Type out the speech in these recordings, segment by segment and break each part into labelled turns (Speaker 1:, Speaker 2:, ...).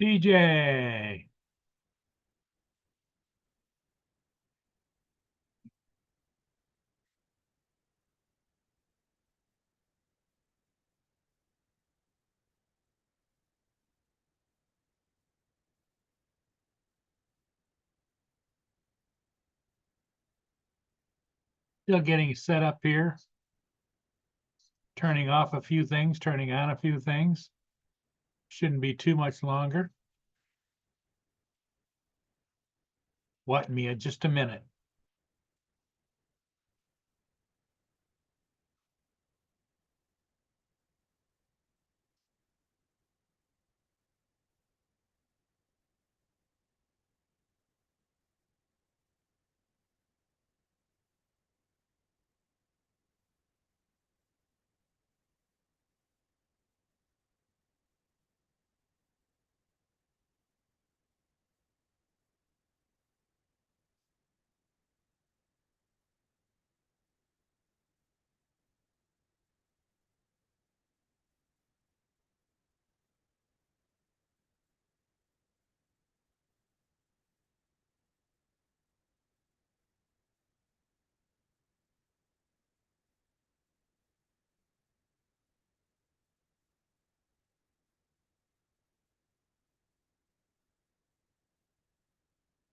Speaker 1: DJ. Still getting set up here, turning off a few things, turning on a few things. Shouldn't be too much longer. What, Mia? Just a minute.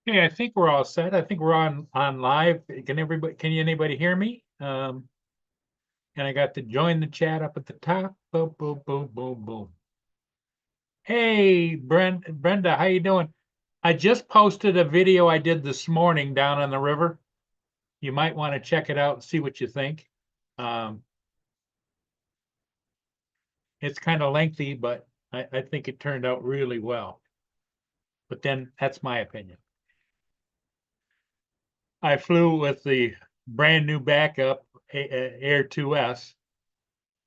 Speaker 1: Okay, I think we're all set. I think we're on live. Can anybody hear me? And I got to join the chat up at the top. Boom, boom, boom, boom, boom. Hey, Brenda, how you doing? I just posted a video I did this morning down on the river. You might want to check it out and see what you think. Um, it's kind of lengthy, but I think it turned out really well. But then that's my opinion. I flew with the brand new backup Air 2S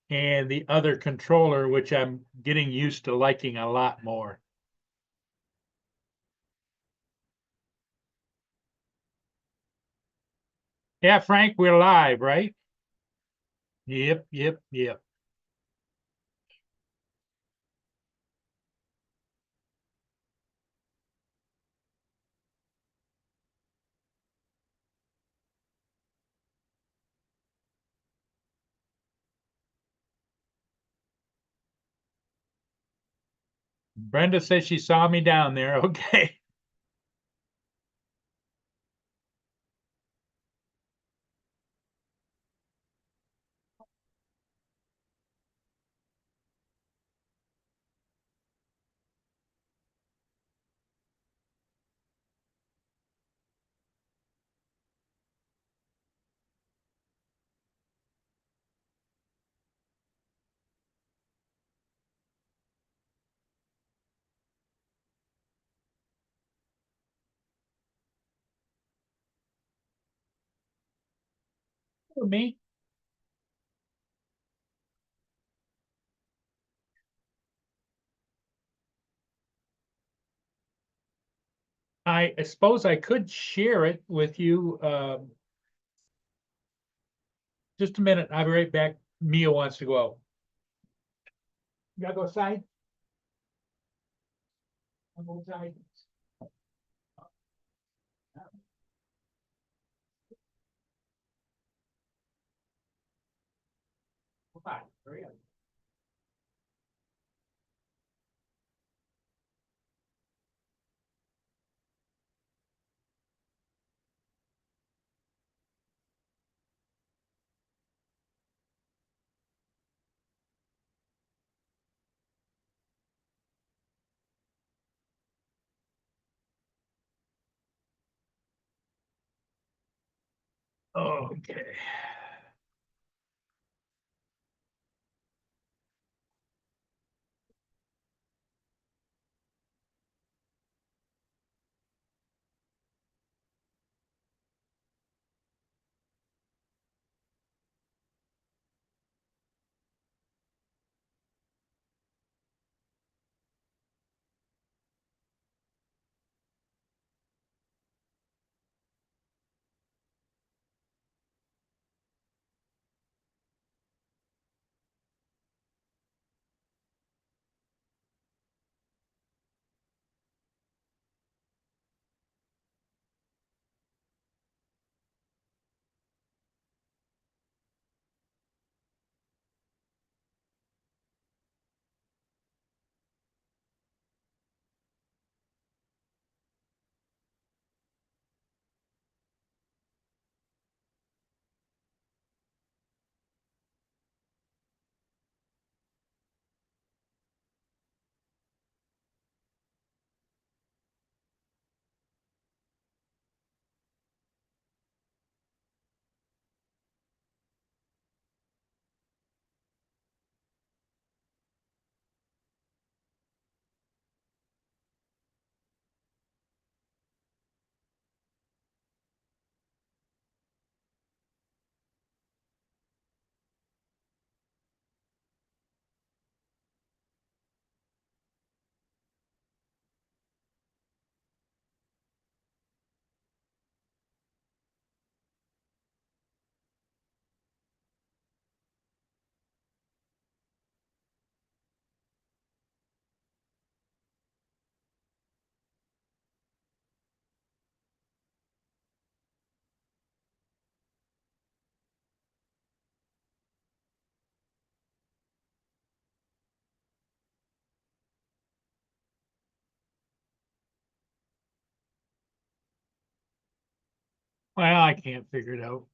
Speaker 1: and the other controller, which I'm getting used to liking a lot more. Yeah, Frank, we're live, right? Yep, yep, yep. Brenda says she saw me down there. Okay. For me, I suppose I could share it with you. Just a minute. I'll be right back. Mia wants to go out. You gotta go outside? I'll go outside. Come on, hurry up. Okay. Well, I can't figure it out.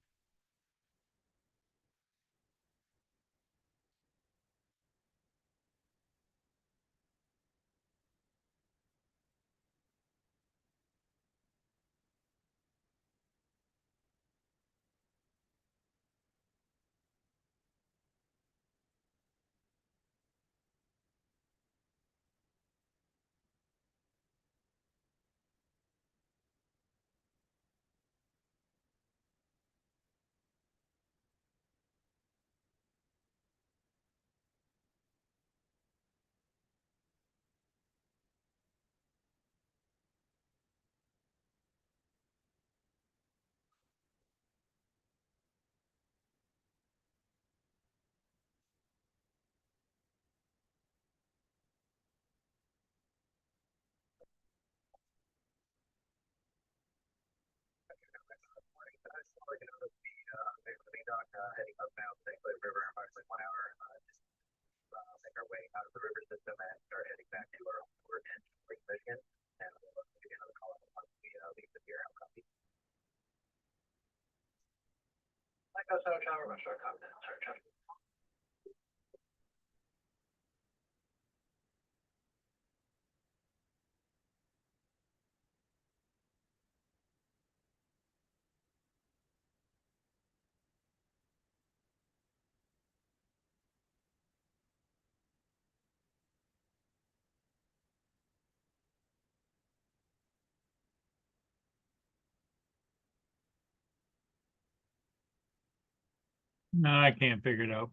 Speaker 1: No, I can't figure it out.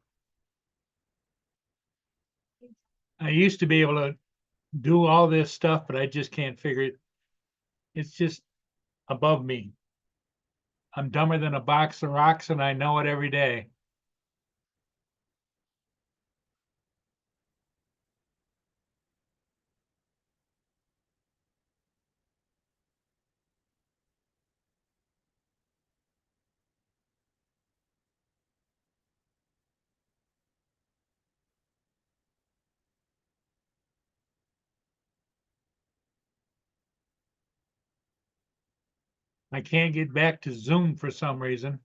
Speaker 1: I used to be able to do all this stuff, but I just can't figure it. It's just above me. I'm dumber than a box of rocks and I know it every day. I can't get back to Zoom for some reason.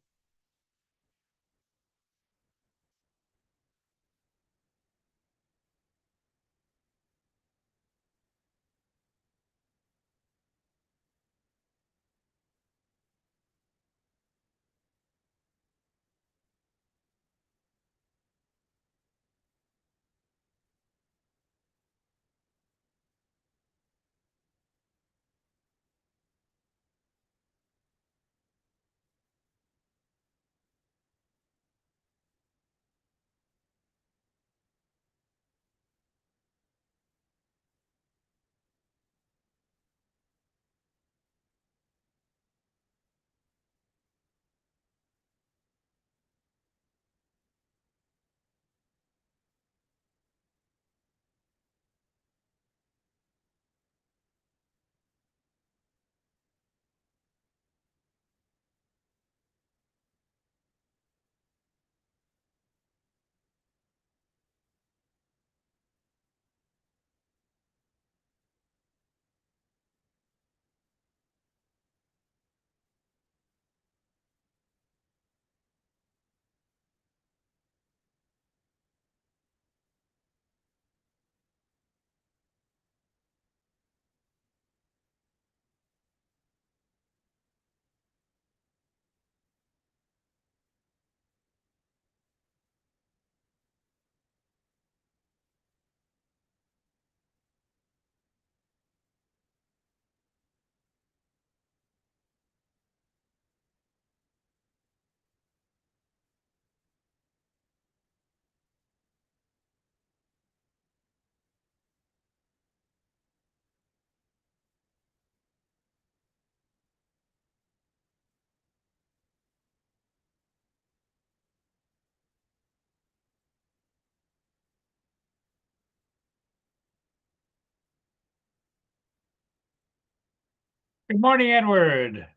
Speaker 1: Good morning, Edward.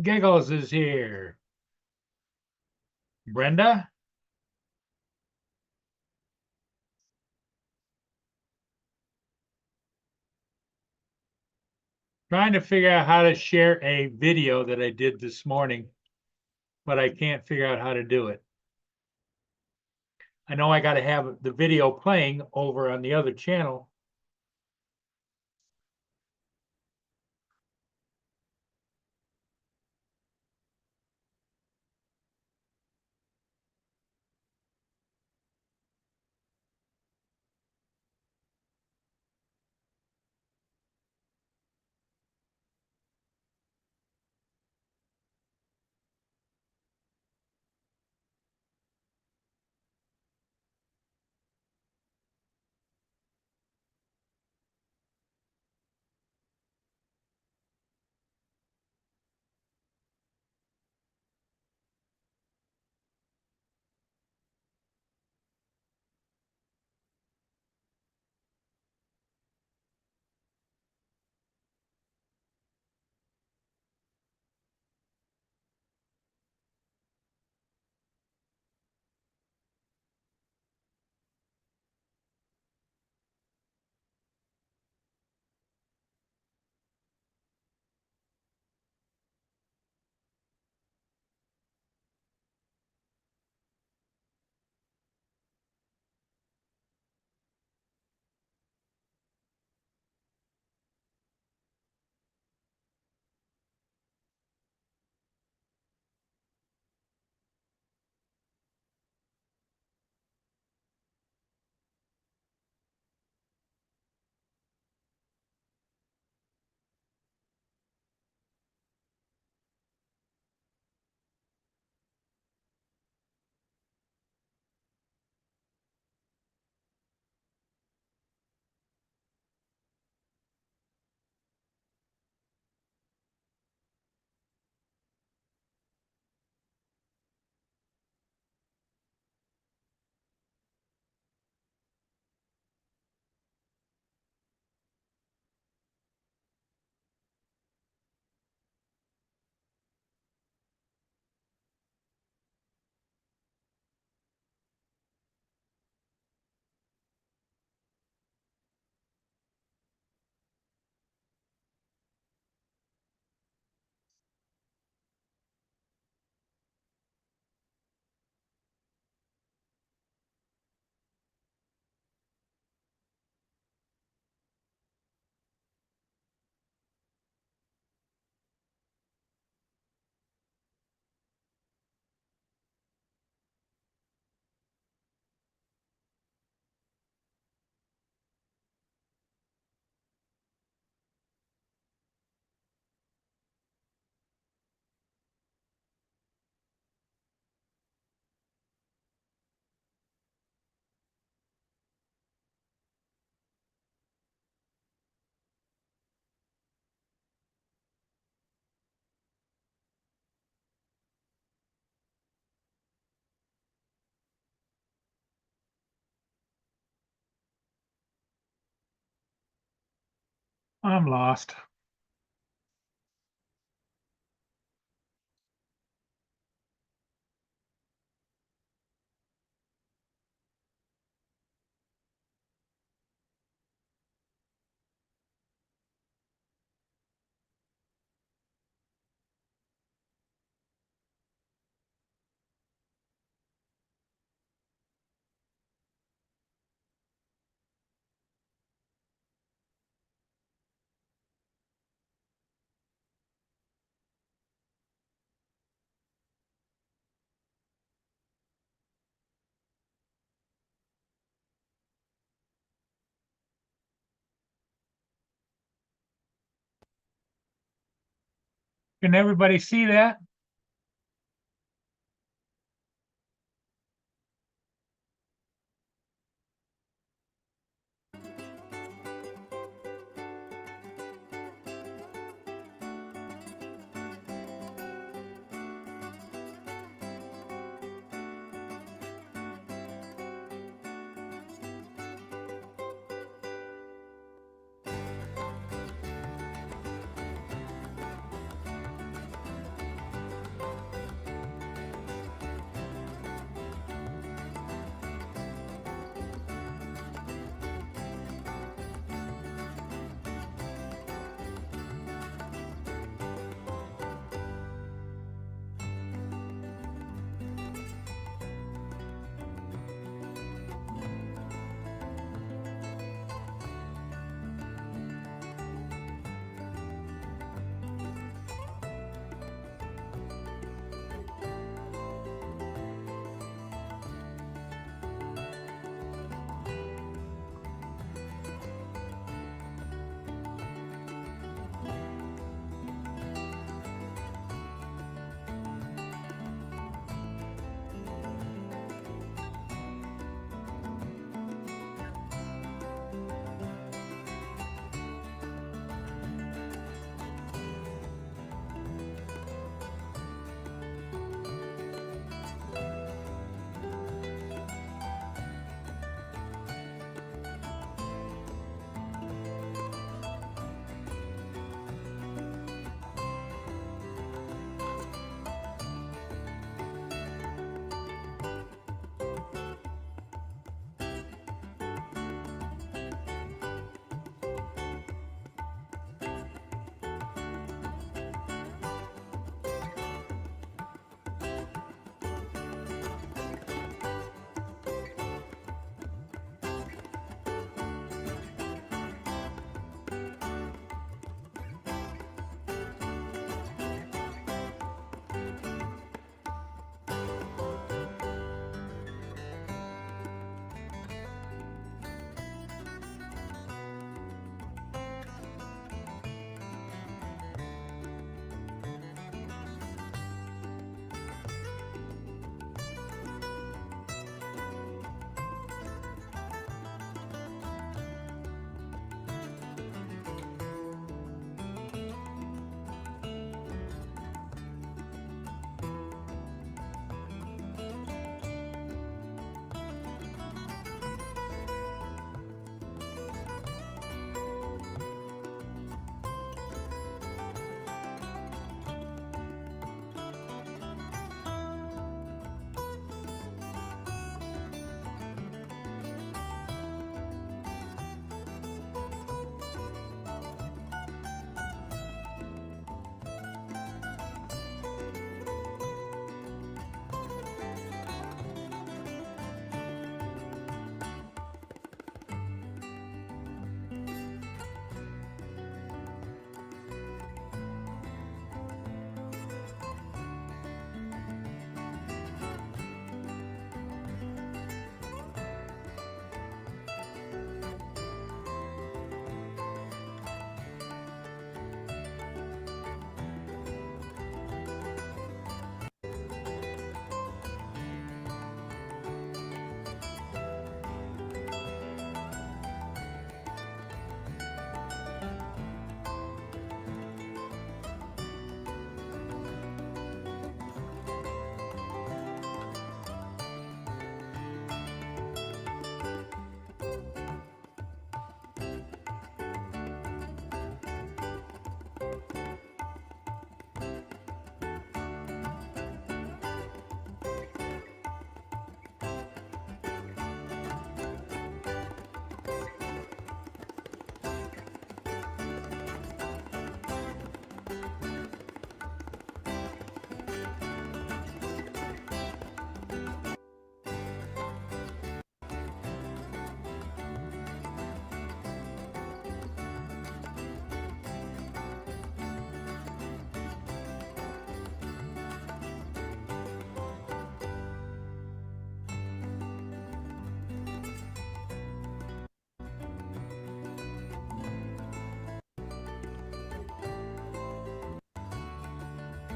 Speaker 1: Giggles is here. Brenda? Trying to figure out how to share a video that I did this morning, but I can't figure out how to do it. I know I got to have the video playing over on the other channel. I'm lost. Can everybody see that?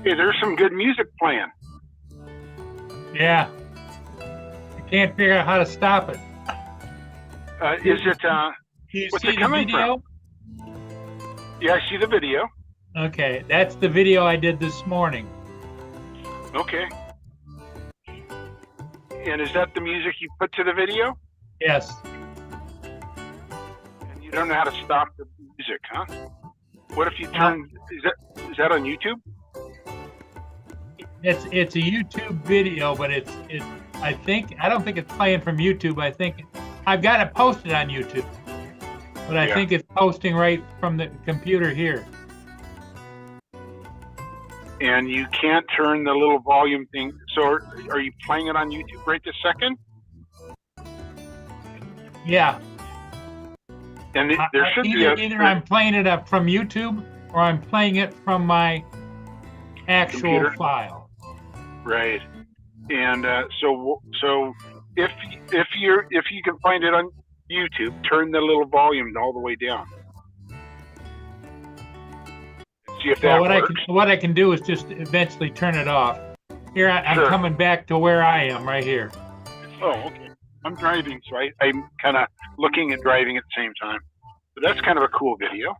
Speaker 2: Hey, there's some good music playing.
Speaker 1: Yeah. I can't figure out how to stop it.
Speaker 2: Is it?
Speaker 1: Do you
Speaker 2: What's
Speaker 1: see
Speaker 2: it
Speaker 1: the
Speaker 2: coming
Speaker 1: video?
Speaker 2: Yeah, I see the video.
Speaker 1: Okay, that's the video I did this morning.
Speaker 2: Okay. And is that the music you put to the video?
Speaker 1: Yes.
Speaker 2: And you don't know how to stop the music, huh? What if you turn? Is that on YouTube?
Speaker 1: It's a YouTube video, but it's I don't think it's playing from YouTube. I think I've got it posted on YouTube, but I think it's posting right from the computer here.
Speaker 2: And you can't turn the little volume thing. So are you playing it on YouTube right this second?
Speaker 1: Yeah.
Speaker 2: And there should be
Speaker 1: either I'm playing it up from YouTube or I'm playing it from my actual
Speaker 2: computer
Speaker 1: file.
Speaker 2: Right. And so if you can find it on YouTube, turn the little volume all the way down. See if that works.
Speaker 1: What I can do is just eventually turn it off. Here I'm coming back to where I am right here.
Speaker 2: Oh, okay. I'm driving, so I'm kind of looking and driving at the same time. But that's kind of a cool video.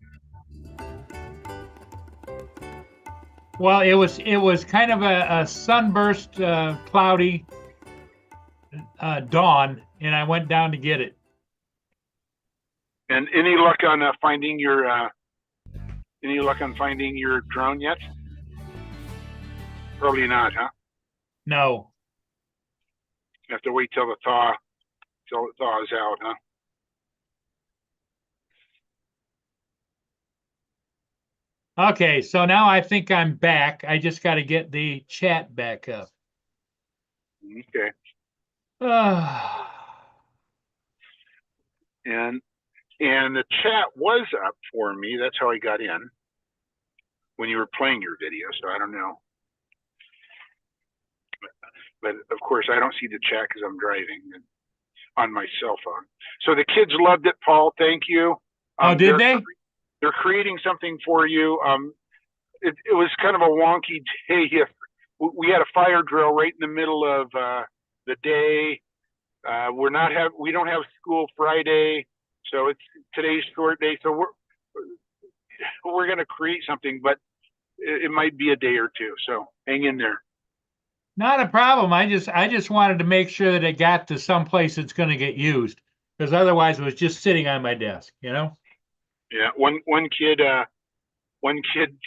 Speaker 1: Well, it was kind of a sunburst, cloudy dawn, and I went down to get it.
Speaker 2: And any luck on finding your drone yet? Probably not, huh?
Speaker 1: No.
Speaker 2: You have to wait till it thaws out, huh?
Speaker 1: Okay, so now I think I'm back. I just got to get the chat back up.
Speaker 2: Okay. And the chat was up for me. That's how I got in when you were playing your video. So I don't know. But of course, I don't see the chat because I'm driving on my cell phone. So the kids loved it, Paul. Thank you.
Speaker 1: Oh, did they?
Speaker 2: They're creating something for you. It was kind of a wonky day. We had a fire drill right in the middle of the day. We don't have school Friday, so it's today's short day. So we're going to create something, but it might be a day or two. So hang in there.
Speaker 1: Not a problem. I just wanted to make sure that it got to some place it's going to get used, because otherwise it was just sitting on my desk, you know?
Speaker 2: Yeah. One kid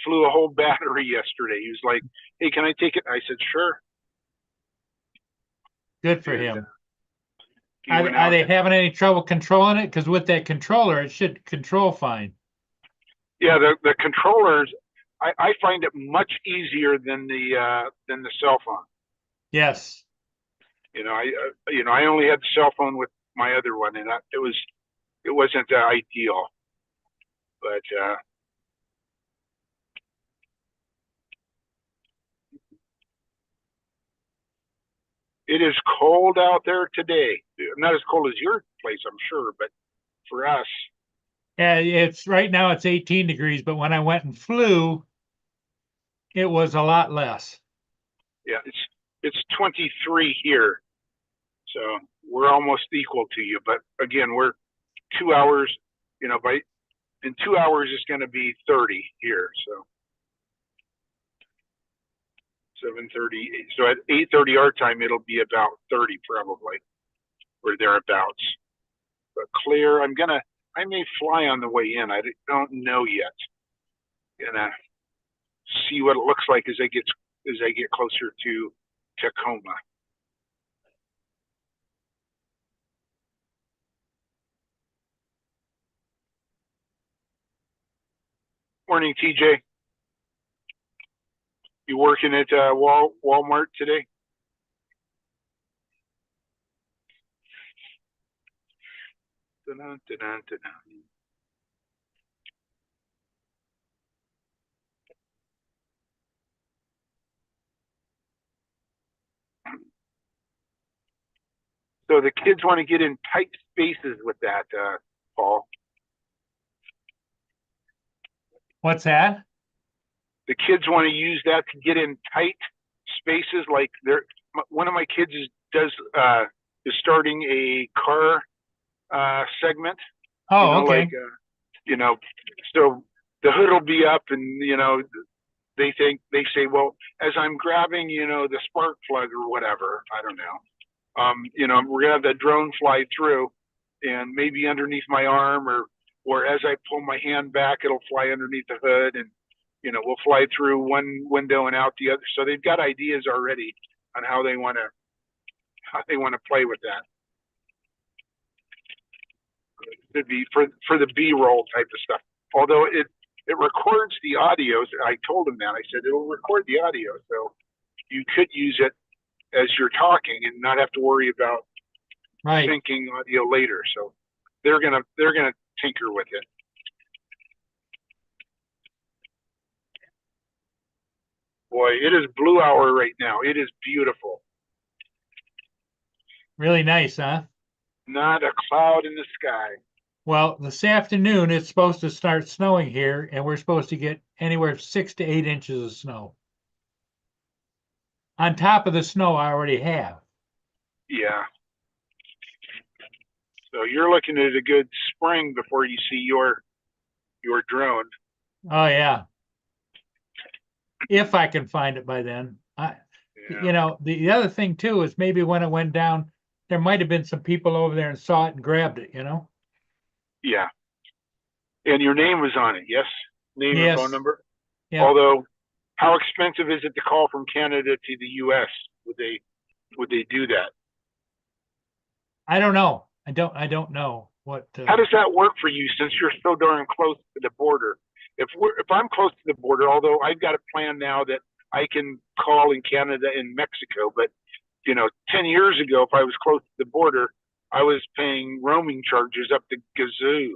Speaker 2: flew a whole battery yesterday. He was like, "Hey, can I take it?" I said, "Sure."
Speaker 1: Good for him. Are they having any trouble controlling it? Because with that controller, it should control fine.
Speaker 2: Yeah, the controllers, I find it much easier than the cell phone.
Speaker 1: Yes.
Speaker 2: I only had the cell phone with my other one, and it wasn't ideal, but it is cold out there today. Not as cold as your place, I'm sure, but for us.
Speaker 1: Yeah, right now it's 18 degrees, but when I went and flew, it was a lot less.
Speaker 2: Yeah, it's 23 here, so we're almost equal to you. But again, we're 2 hours. In 2 hours it's going to be 30 here. So 7:30. So at 8:30 our time, it'll be about 30 probably, or thereabouts. But clear. I may fly on the way in. I don't know yet. Gonna see what it looks like as I get closer to Tacoma. Morning, TJ. You working at Walmart today? Da-dun, da-dun, da-dun. So the kids want to get in tight spaces with that, Paul.
Speaker 1: What's that?
Speaker 2: the kids want to use that to get in tight spaces. Like one of my kids is starting a car segment.
Speaker 1: Oh, okay.
Speaker 2: Like so the hood will be up, and they say, well, as I'm grabbing the spark plug or whatever, I don't know, we're gonna have that drone fly through, and maybe underneath my arm, or as I pull my hand back, it'll fly underneath the hood, and we'll fly through one window and out the other. So they've got ideas already on how they want to play with that. It'd be for the B-roll type of stuff. Although it records the audio. I told him that. I said it'll record the audio, so you could use it as you're talking and not have to worry about syncing audio later. So they're gonna tinker with it. Boy, it is blue hour right now. It is beautiful.
Speaker 1: Really nice, huh?
Speaker 2: Not a cloud in the sky.
Speaker 1: Well, this afternoon it's supposed to start snowing here, and we're supposed to get anywhere 6 to 8 inches of snow. On top of the snow I already have.
Speaker 2: Yeah. So you're looking at a good spring before you see your drone.
Speaker 1: Oh yeah. If I can find it by then. The other thing too is maybe when it went down, there might have been some people over there and saw it and grabbed it,
Speaker 2: Yeah. And your name was on it, yes? Name and phone number?
Speaker 1: Yeah.
Speaker 2: Although, how expensive is it to call from Canada to the US? Would they do that?
Speaker 1: I don't know. I don't know what.
Speaker 2: How does that work for you since you're so darn close to the border? If I'm close to the border, although I've got a plan now that I can call in Canada and Mexico, but 10 years ago, if I was close to the border, I was paying roaming charges up the gazoo.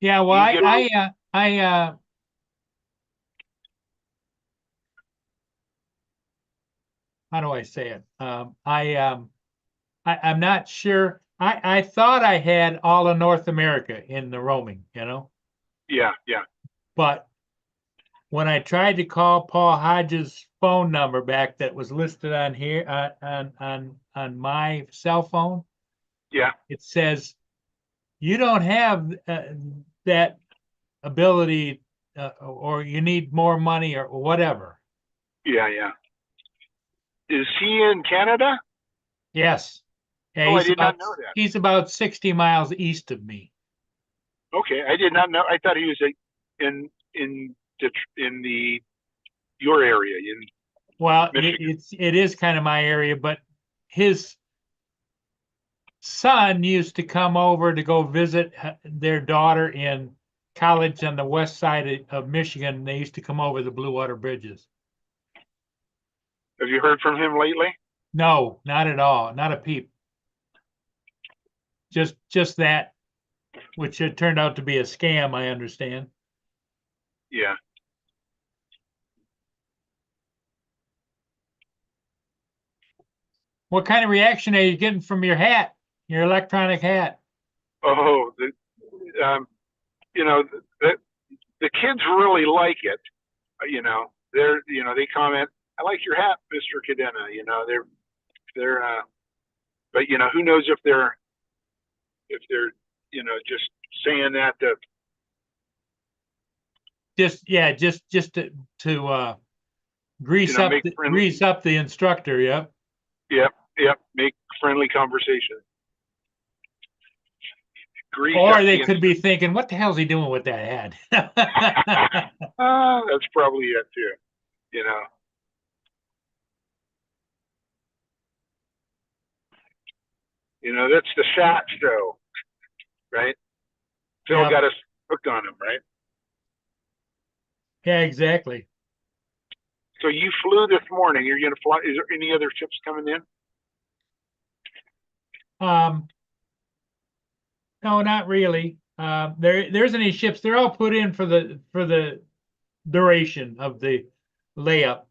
Speaker 1: Yeah, well, how do I say it? I'm not sure. I thought I had all of North America in the roaming,
Speaker 2: Yeah.
Speaker 1: But when I tried to call Paul Hodges' phone number back that was listed on here on my cell phone,
Speaker 2: yeah,
Speaker 1: it says you don't have that ability, or you need more money or whatever.
Speaker 2: Yeah. Is he in Canada?
Speaker 1: Yes. Yeah,
Speaker 2: I did not know that.
Speaker 1: He's about 60 miles east of me.
Speaker 2: Okay, I did not know. I thought he was in your area in.
Speaker 1: Well, it is kind of my area, but his son used to come over to go visit their daughter in college on the west side of Michigan. They used to come over the Blue Water Bridges.
Speaker 2: Have you heard from him lately?
Speaker 1: No, not at all. Not a peep. Just that, which had turned out to be a scam, I understand.
Speaker 2: Yeah.
Speaker 1: What kind of reaction are you getting from your hat, your electronic hat?
Speaker 2: Oh, the kids really like it. They comment, "I like your hat, Mr. Cadena." They're but who knows if they're just saying that to
Speaker 1: just to grease up the instructor. Yep.
Speaker 2: Make friendly conversation.
Speaker 1: Or they could be thinking, what the hell is he doing with that hat?
Speaker 2: That's probably it too. That's the SAT show, right? Phil got us hooked on him, right?
Speaker 1: Yeah, exactly.
Speaker 2: So you flew this morning. You're going to fly. Is there any other ships coming in?
Speaker 1: No, not really. There isn't any ships. They're all put in for the duration of the layup.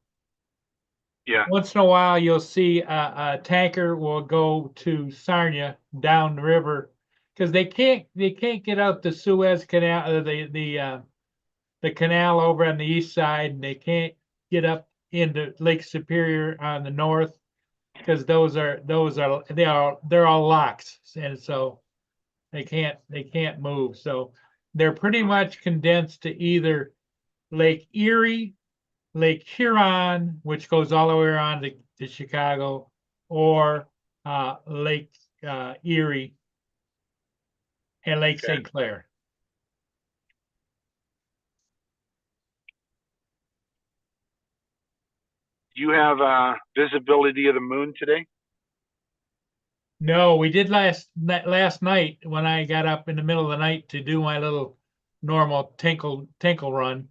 Speaker 2: Yeah.
Speaker 1: Once in a while, you'll see a tanker will go to Sarnia down the river because they can't get out the Suez Canal, the canal over on the east side, and they can't get up into Lake Superior on the north because they're all locks, and so they can't move. So they're pretty much condensed to either Lake Erie, Lake Huron, which goes all the way around to Chicago, or Lake Erie and Lake
Speaker 2: Okay.
Speaker 1: St. Clair.
Speaker 2: Do you have visibility of the moon today?
Speaker 1: No, we did last night when I got up in the middle of the night to do my little normal tinkle run.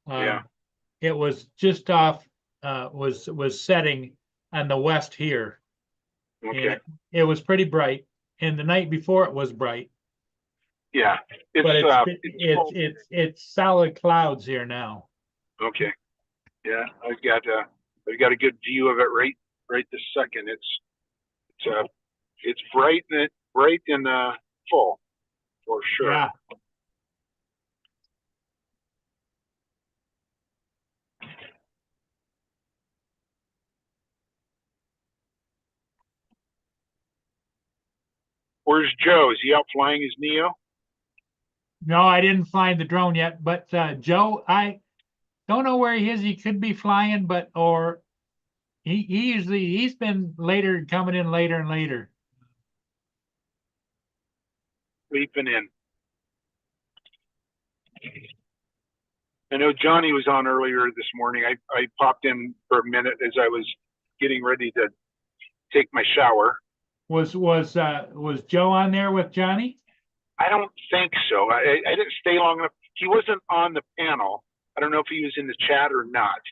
Speaker 2: Yeah.
Speaker 1: It was just off, was setting on the west here,
Speaker 2: Okay.
Speaker 1: and it was pretty bright. And the night before it was bright,
Speaker 2: Yeah.
Speaker 1: but
Speaker 2: Full.
Speaker 1: it's solid clouds here now.
Speaker 2: Okay. Yeah, I've got a good view of it right this second. It's bright and full for sure.
Speaker 1: Yeah.
Speaker 2: Where's Joe? Is he out flying his Neo?
Speaker 1: No, I didn't fly the drone yet, but Joe, I don't know where he is. He could be flying, but or he's been later, coming in later and later.
Speaker 2: Sleeping in. I know Johnny was on earlier this morning. I popped in for a minute as I was getting ready to take my shower.
Speaker 1: Was Joe on there with Johnny?
Speaker 2: I don't think so. I didn't stay long enough. He wasn't on the panel. I don't know if he was in the chat or not.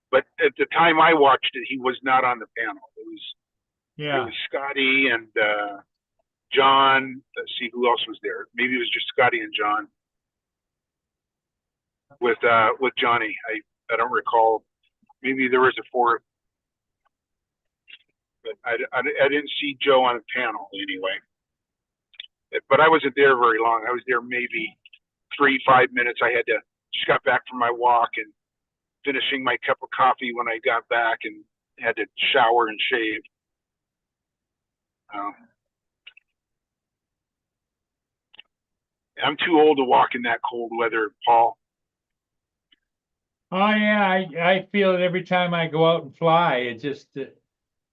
Speaker 2: But at the time I watched it, he was not on the panel. It was Scotty and John. Let's see who else was there. Maybe it was just Scotty and John with Johnny. I don't recall. Maybe there was a fourth, but I didn't see Joe on the panel anyway. But I wasn't there very long. I was there maybe 3-5 minutes. I just got back from my walk and finishing my cup of coffee when I got back and had to shower and shave. I'm too old to walk in that cold weather, Paul.
Speaker 1: Oh yeah, I feel it every time I go out and fly. It just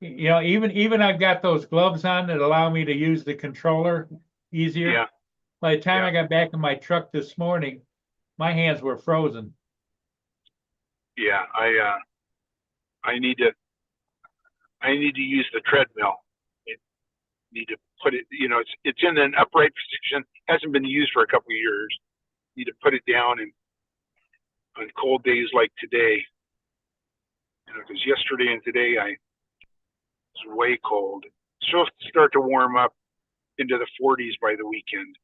Speaker 1: even I've got those gloves on that allow me to use the controller easier.
Speaker 2: Yeah.
Speaker 1: By the time I got back in my truck this morning, my hands were frozen.
Speaker 2: Yeah, I need to use the treadmill. I need to put it, it's in an upright position. Hasn't been used for a couple of years. Need to put it down and on cold days like today, because yesterday and today it's way cold. It's supposed to start to warm up into the 40s by the weekend,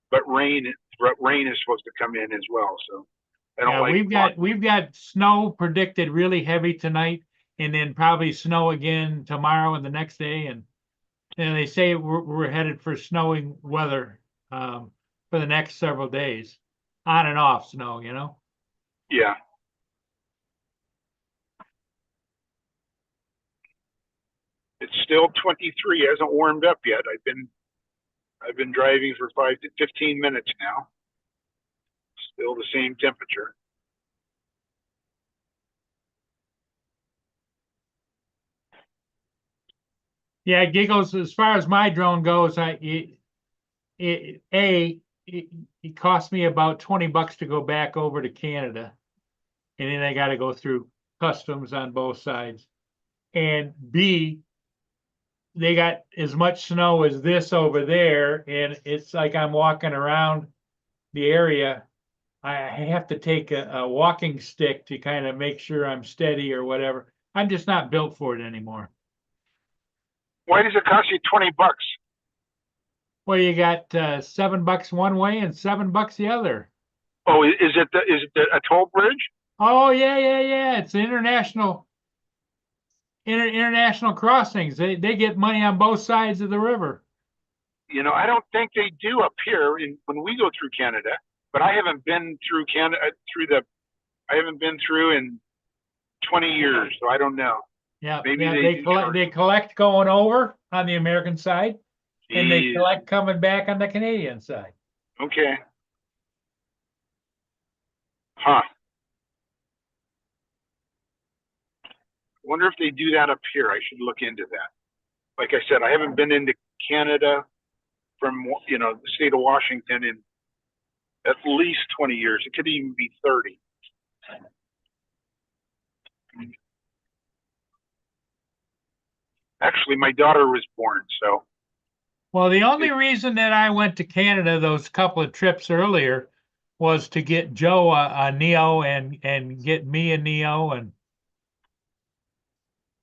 Speaker 2: but rain is supposed to come in as well. So I don't like.
Speaker 1: We've got snow predicted really heavy tonight, and then probably snow again tomorrow and the next day, and they say we're headed for snowing weather for the next several days, on and off snow.
Speaker 2: Yeah. It's still 23. It hasn't warmed up yet. I've been driving for 5 to 15 minutes now. Still the same temperature.
Speaker 1: Yeah, Giggles, as far as my drone goes, it cost me about $20 to go back over to Canada, and then I got to go through customs on both sides. And B, they got as much snow as this over there, and it's like I'm walking around the area. I have to take a walking stick to kind of make sure I'm steady or whatever. I'm just not built for it anymore.
Speaker 2: Why does it cost you $20?
Speaker 1: Well, you got $7 one way and $7 the other.
Speaker 2: Oh, is it a toll bridge?
Speaker 1: Oh yeah. It's international crossings. They get money on both sides of the river.
Speaker 2: You know, I don't think they do up here when we go through Canada, but I haven't been through Canada I haven't been through in 20 years, so I don't know.
Speaker 1: Yeah,
Speaker 2: Maybe
Speaker 1: yeah,
Speaker 2: they do charge.
Speaker 1: they collect going over on the American side, and they
Speaker 2: Jeez.
Speaker 1: collect coming back on the Canadian side.
Speaker 2: Okay. Huh. Wonder if they do that up here. I should look into that. Like I said, I haven't been into Canada from, you know, the state of Washington in at least 20 years. It could even be 30. Actually, my daughter was born, so
Speaker 1: Well, the only reason that I went to Canada those couple of trips earlier was to get Joe a Neo and get me a Neo, and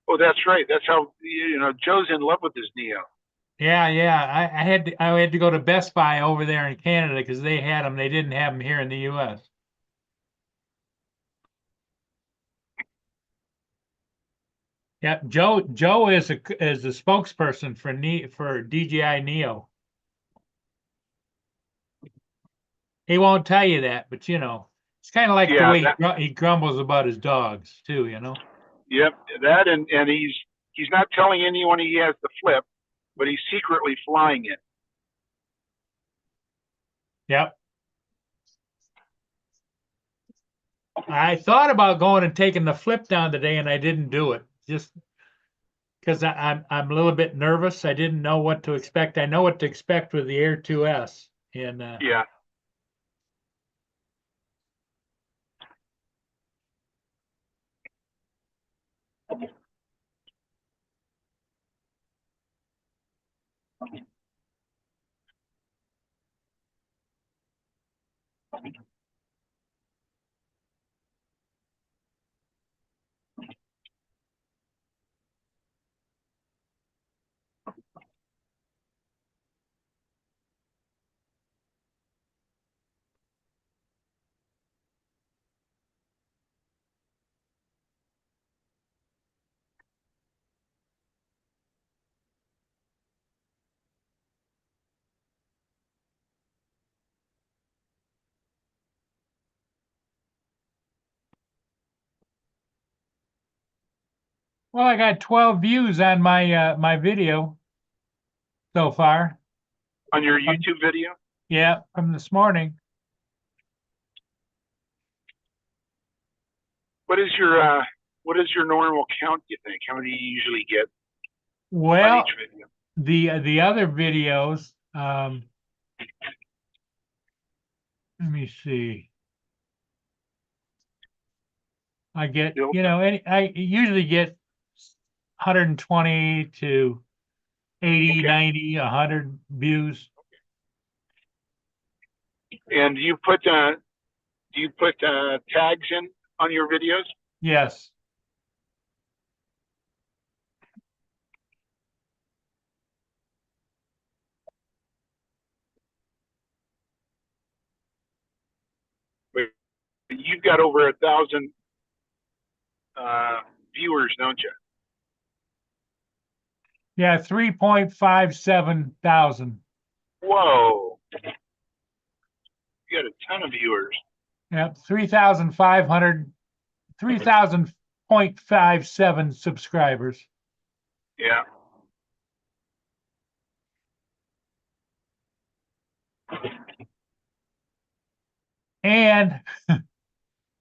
Speaker 2: oh, that's right. That's how, you know, Joe's in love with his Neo.
Speaker 1: yeah, I had to go to Best Buy over there in Canada because they had them. They didn't have them here in the U.S. Yeah, Joe is the spokesperson for DJI Neo. He won't tell you that, but you know, it's kind of like the
Speaker 2: Yeah,
Speaker 1: way
Speaker 2: that,
Speaker 1: he grumbles about his dogs too, you know.
Speaker 2: yep, that and he's not telling anyone he has the flip, but he's secretly flying it.
Speaker 1: Yep. I thought about going and taking the flip down today, and I didn't do it just because I'm a little bit nervous. I didn't know what to expect. I know what to expect with the Air 2S, and
Speaker 2: Yeah.
Speaker 1: well, I got 12 views on my video so far.
Speaker 2: On your YouTube video?
Speaker 1: Yeah, from this morning.
Speaker 2: What is your normal count, do you think? How many you usually get on
Speaker 1: Well,
Speaker 2: each video?
Speaker 1: the other videos, let me see. I get,
Speaker 2: Bill?
Speaker 1: you know, I usually get 120 to 80,
Speaker 2: Okay.
Speaker 1: 90, 100 views.
Speaker 2: And do you put tags in on your videos?
Speaker 1: Yes.
Speaker 2: But you've got over 1,000 viewers, don't you?
Speaker 1: Yeah, 3.57 thousand.
Speaker 2: Whoa. You got a ton of viewers.
Speaker 1: Yep, 3,500, 3,000.57 subscribers.
Speaker 2: Yeah.
Speaker 1: And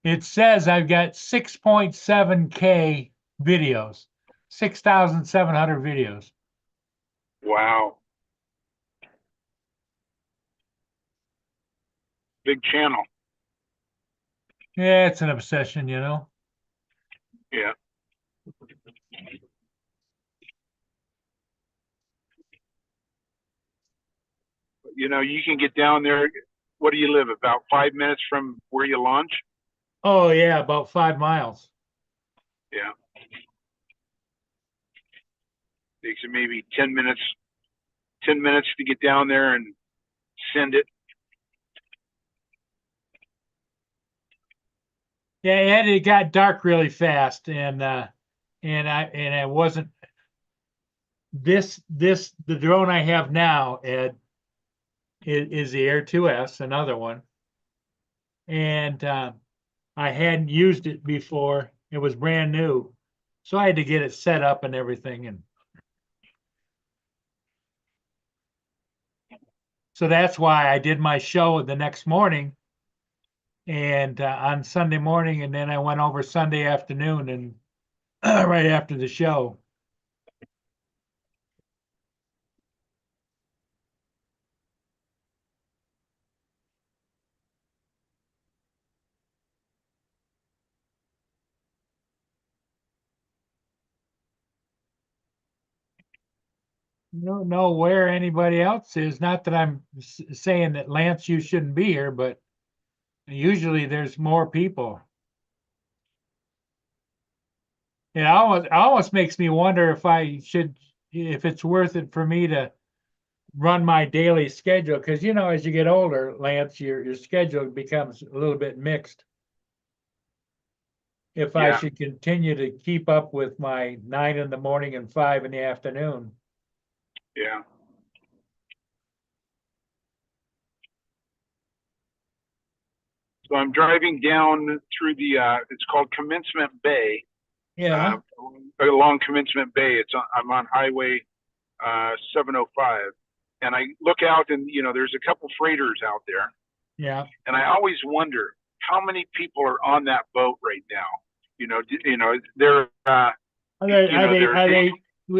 Speaker 1: it says I've got 6.7K videos, 6,700 videos.
Speaker 2: Wow. Big channel.
Speaker 1: Yeah, it's an obsession, you know.
Speaker 2: Yeah. You know, you can get down there. What do you live? About 5 minutes from where you launch?
Speaker 1: Oh yeah, about 5 miles.
Speaker 2: Yeah. Takes you maybe 10 minutes to get down there and send it.
Speaker 1: Yeah, it got dark really fast, and I wasn't the drone I have now, Ed, is the Air 2S, another one. And I hadn't used it before. It was brand new. So I had to get it set up and everything. And so that's why I did my show the next morning and on Sunday morning. And then I went over Sunday afternoon and right after the show. Don't know where anybody else is. Not that I'm saying that Lance, you shouldn't be here, but usually there's more people. It almost makes me wonder if it's worth it for me to run my daily schedule. Because, you know, as you get older, Lance, your schedule becomes a little bit mixed. If I
Speaker 2: Yeah.
Speaker 1: should continue to keep up with my 9 in the morning and 5 in the afternoon.
Speaker 2: Yeah. So I'm driving down through it's called Commencement Bay.
Speaker 1: Yeah.
Speaker 2: Along Commencement Bay. I'm on Highway 705. And I look out and, you know, there's a couple freighters out there.
Speaker 1: Yeah.
Speaker 2: And I always wonder how many people are on that boat right now. They're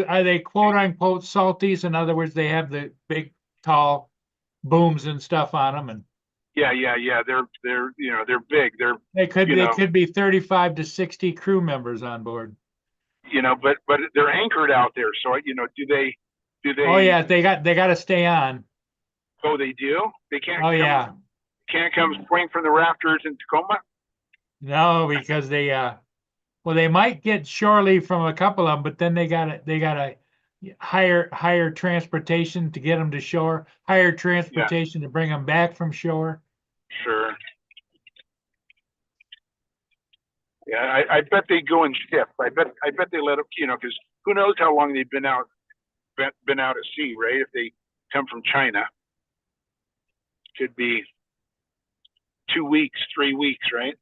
Speaker 1: Are they quote unquote salties? In other words, they have the big, tall booms and stuff on them, and
Speaker 2: yeah. They're big.
Speaker 1: they could be 35 to 60 crew members on board.
Speaker 2: But they're anchored out there. So do they?
Speaker 1: Oh yeah, they got to stay on.
Speaker 2: Oh, they do. They can't.
Speaker 1: Oh yeah.
Speaker 2: Can't come swing from the rafters in Tacoma.
Speaker 1: No, because they might get shore leave from a couple of them, but then they gotta hire transportation to get them to shore, hire transportation to bring them back from shore.
Speaker 2: Sure. Yeah, I bet they go in shifts. I bet they let them, because who knows how long they've been out at sea, right? If they come from China, could be 2 weeks, 3 weeks, right?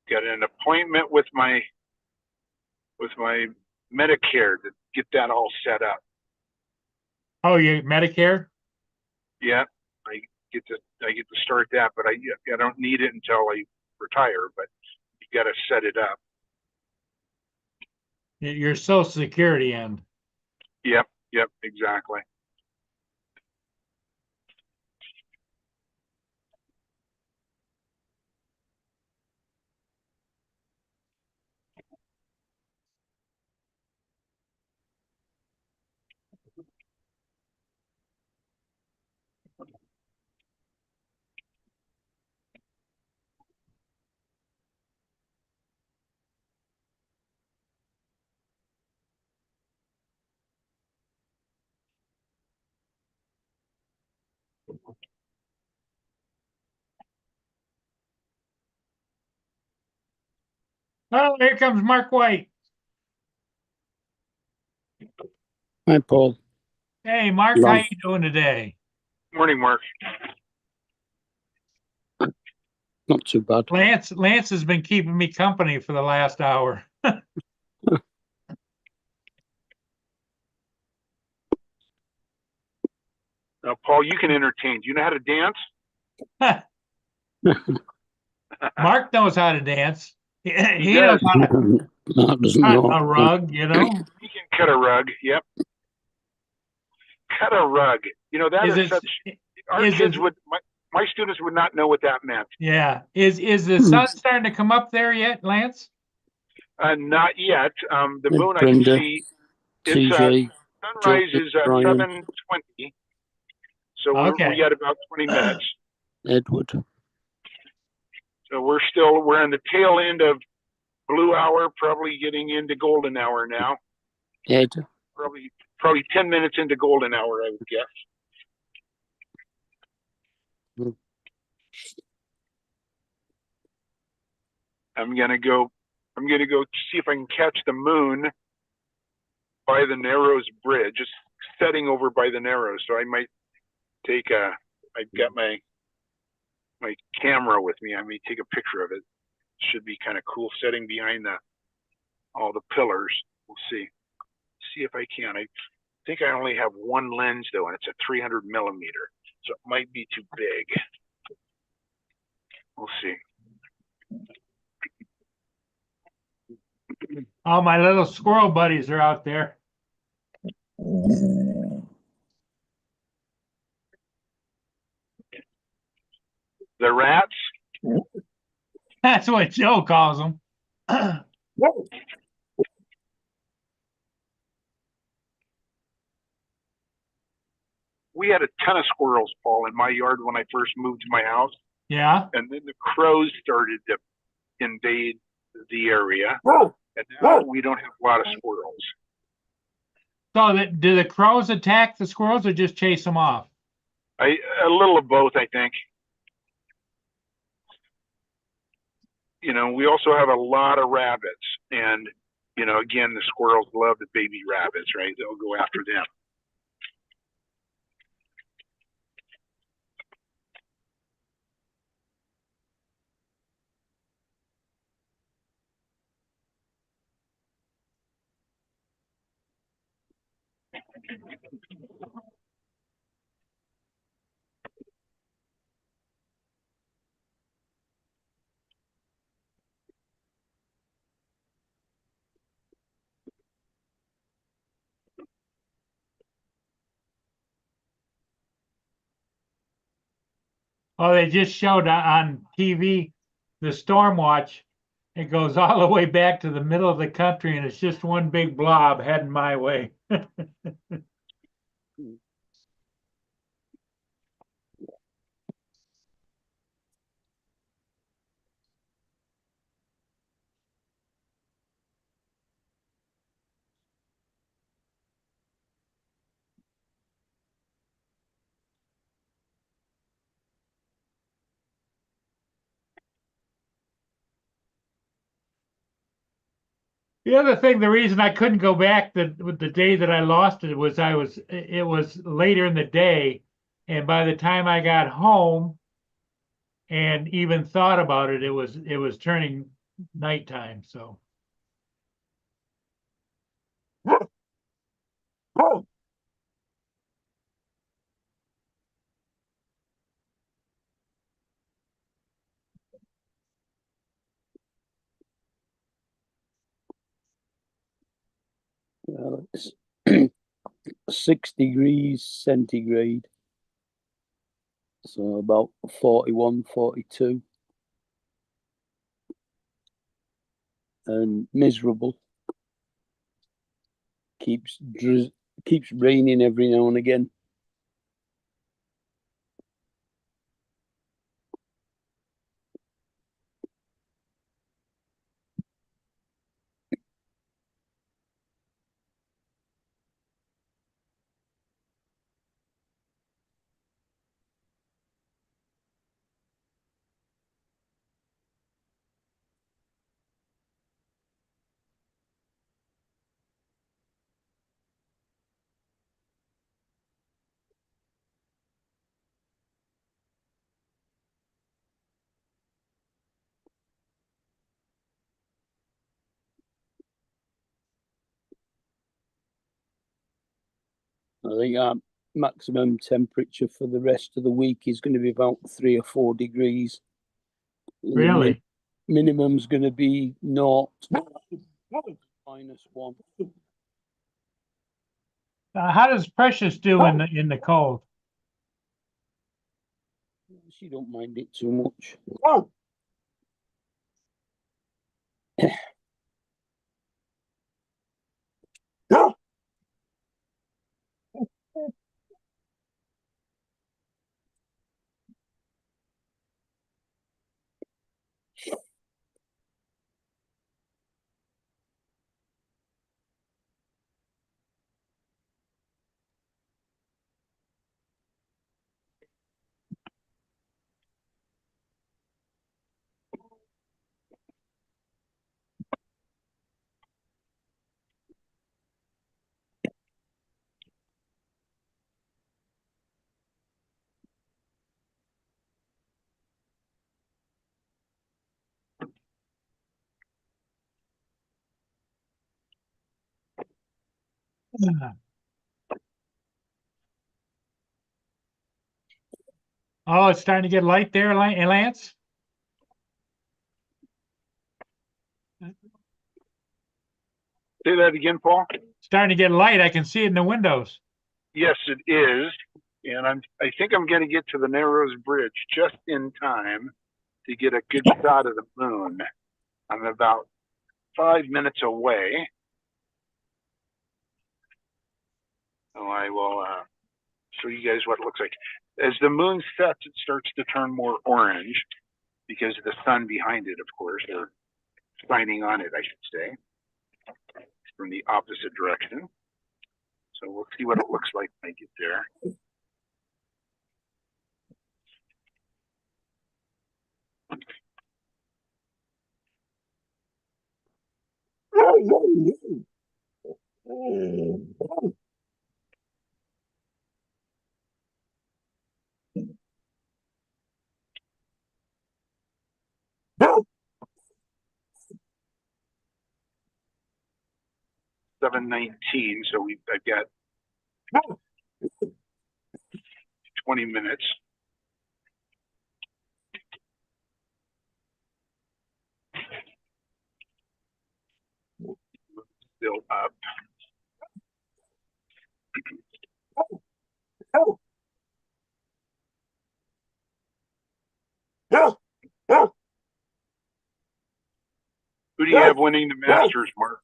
Speaker 2: Got an appointment with my Medicare to get that all set up.
Speaker 1: Oh, you Medicare?
Speaker 2: Yeah, I get to start that, but I don't need it until I retire. But you got to set it up.
Speaker 1: Your Social Security end.
Speaker 2: Yep, exactly.
Speaker 1: Oh, here comes Mark White.
Speaker 3: Hi, Paul.
Speaker 1: Hey, Mark, how you doing today?
Speaker 2: Morning, Mark.
Speaker 3: Not too bad.
Speaker 1: Lance has been keeping me company for the last hour.
Speaker 2: Paul, you can entertain. Do you know how to dance?
Speaker 1: Mark knows how to dance. He
Speaker 2: does.
Speaker 1: knows how to cut a rug,
Speaker 2: He can cut a rug. Yep. Cut a rug. That is such. Our kids would. my students would not know what that meant.
Speaker 1: Yeah. Is the sun starting to come up there yet, Lance?
Speaker 2: Not yet. The
Speaker 3: Yeah,
Speaker 2: moon I can
Speaker 3: Brenda,
Speaker 2: see. It's
Speaker 3: TJ,
Speaker 2: sunrise is
Speaker 3: Brian.
Speaker 2: 7:20, so
Speaker 1: Okay.
Speaker 2: we got about 20 minutes.
Speaker 3: Edward.
Speaker 2: So we're on the tail end of blue hour, probably getting into golden hour now.
Speaker 3: Ed.
Speaker 2: Probably 10 minutes into golden hour, I would guess.
Speaker 3: Hmm.
Speaker 2: I'm gonna go see if I can catch the moon by the Narrows Bridge. Just setting over by the Narrows, so I might take I've got my camera with me. I may take a picture of it. Should be kind of cool setting behind all the pillars. We'll see if I can. I think I only have one lens though, and it's a 300 millimeter, so it might be too big. We'll see.
Speaker 1: All my little squirrel buddies are out there.
Speaker 2: The rats.
Speaker 1: That's what Joe calls them.
Speaker 2: We had a ton of squirrels, Paul, in my yard when I first moved to my house,
Speaker 1: Yeah.
Speaker 2: and then the crows started to invade the area, and now we don't have a lot of squirrels.
Speaker 1: So do the crows attack the squirrels or just chase them off?
Speaker 2: A little of both, I think. You know, we also have a lot of rabbits, and you know, again, the squirrels love the baby rabbits, right? They'll go after them.
Speaker 1: Oh, they just showed on TV the storm watch. It goes all the way back to the middle of the country, and it's just one big blob heading my way. The other thing, the reason I couldn't go back the day that I lost it was it was later in the day, and by the time I got home and even thought about it, it was turning nighttime. So
Speaker 3: Well, it's 6 degrees centigrade. So about 41, 42. And miserable. Keeps raining every now and again. I think our maximum temperature for the rest of the week is going to be about 3 or 4 degrees.
Speaker 1: really,
Speaker 3: Minimum's going to be -1.
Speaker 1: how does Precious do in the cold?
Speaker 3: She don't mind it too much.
Speaker 1: Oh, it's starting to get light there, Lance?
Speaker 2: Say that again, Paul.
Speaker 1: Starting to get light. I can see it in the windows.
Speaker 2: Yes, it is. And I think I'm going to get to the Narrows Bridge just in time to get a good shot of the moon. I'm about 5 minutes away. So I will show you guys what it looks like. As the moon sets, it starts to turn more orange because of the sun behind it, of course, or shining on it, I should say, from the opposite direction. So we'll see what it looks like when I get there.
Speaker 3: Oh,
Speaker 2: 7:19, so I've got 20 minutes. Still up. Who do you have winning the Masters, Mark?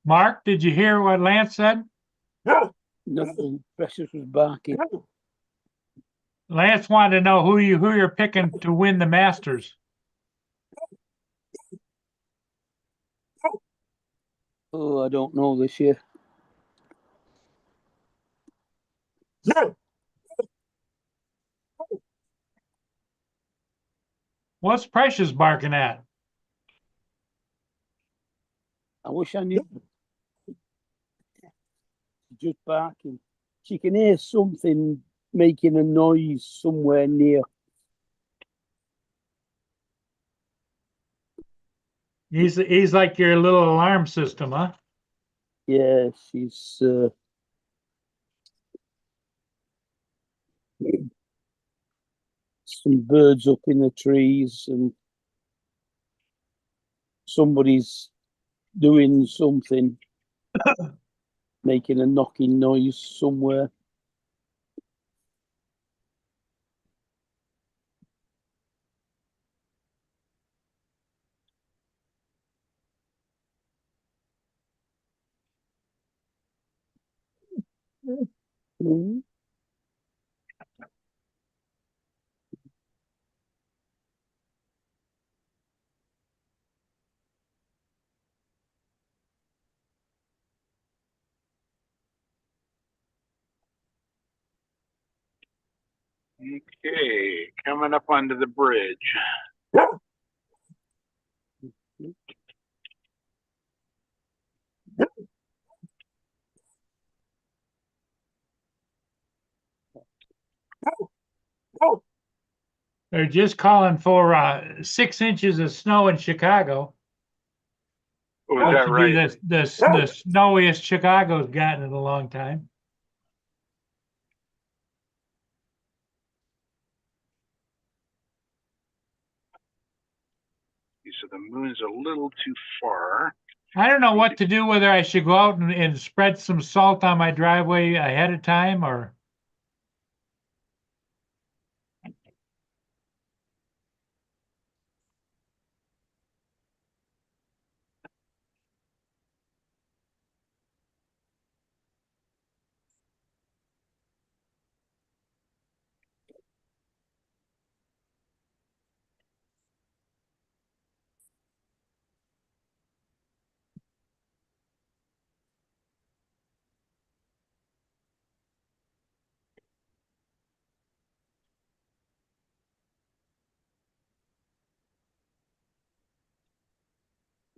Speaker 1: Mark, did you hear what Lance said?
Speaker 3: Nothing. Precious was barking.
Speaker 1: Lance wanted to know who you're picking to win the Masters.
Speaker 3: Oh, I don't know this year.
Speaker 1: What's Precious barking at?
Speaker 3: I wish I knew. Just barking. She can hear something making a noise somewhere near.
Speaker 1: He's like your little alarm system, huh?
Speaker 3: Yeah, she's some birds up in the trees and somebody's doing something, making a knocking noise somewhere. Mm.
Speaker 2: Okay, coming up onto the bridge.
Speaker 1: They're just calling for 6 inches of snow in Chicago.
Speaker 2: Oh, is that
Speaker 1: To
Speaker 2: right?
Speaker 1: be the snowiest Chicago's gotten in a long time.
Speaker 2: So the moon's a little too far.
Speaker 1: I don't know what to do, whether I should go out and spread some salt on my driveway ahead of time or.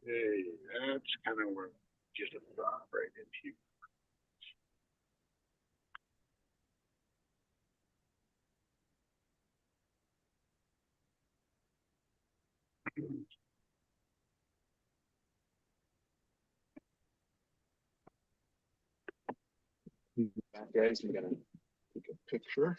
Speaker 2: Hey, that's kind of where just a thought right into.
Speaker 4: Guys, I'm gonna take a picture.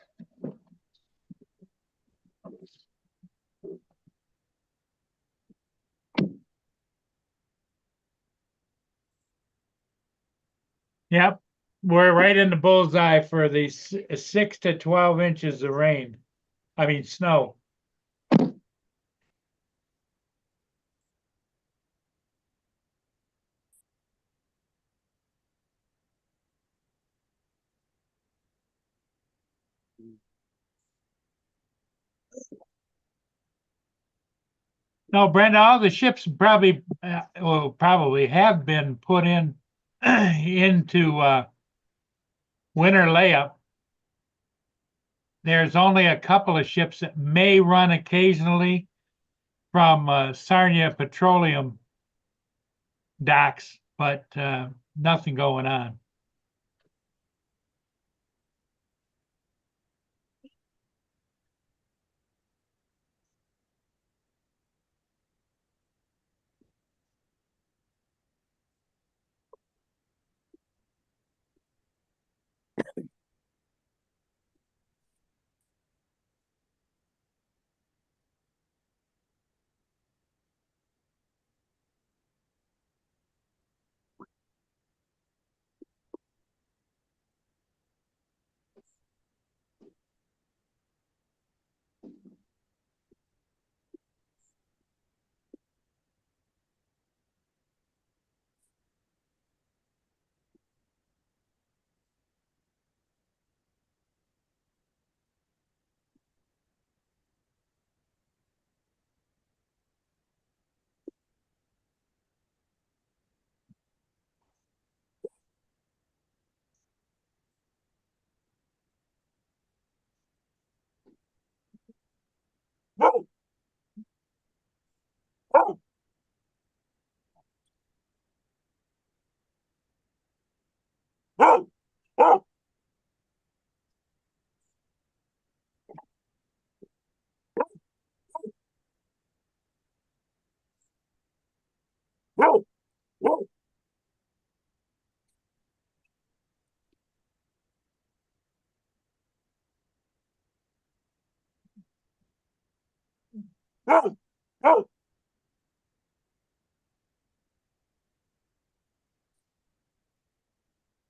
Speaker 1: Yep, we're right in the bullseye for the 6 to 12 inches of rain. I mean, snow. No, Brenda, all the ships probably, probably have been put in into winter layup. There's only a couple of ships that may run occasionally from Sarnia Petroleum docks, but nothing going on.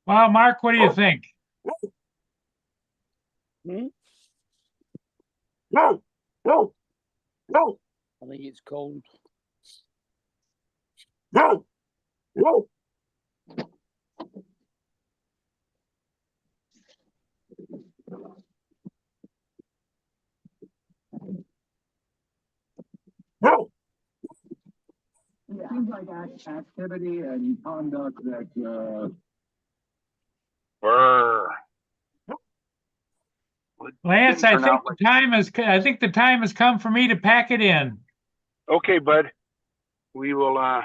Speaker 1: Well, Mark, what do you think?
Speaker 3: Hmm? I think it's cold.
Speaker 4: It seems like activity and conduct that,
Speaker 2: Brr.
Speaker 1: Lance, I
Speaker 2: Didn't turn
Speaker 1: think
Speaker 2: out
Speaker 1: the time has, I think the time has come for me to pack it in.
Speaker 2: Okay, bud. We will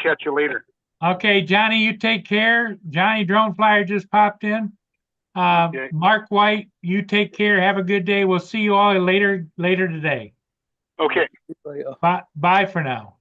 Speaker 2: catch you later.
Speaker 1: Okay, Johnny, you take care. Johnny Drone Flyer just popped in.
Speaker 2: Okay.
Speaker 1: Mark White, you take care. Have a good day. We'll see you all later today.
Speaker 2: Okay.
Speaker 3: Later.
Speaker 1: Bye for now.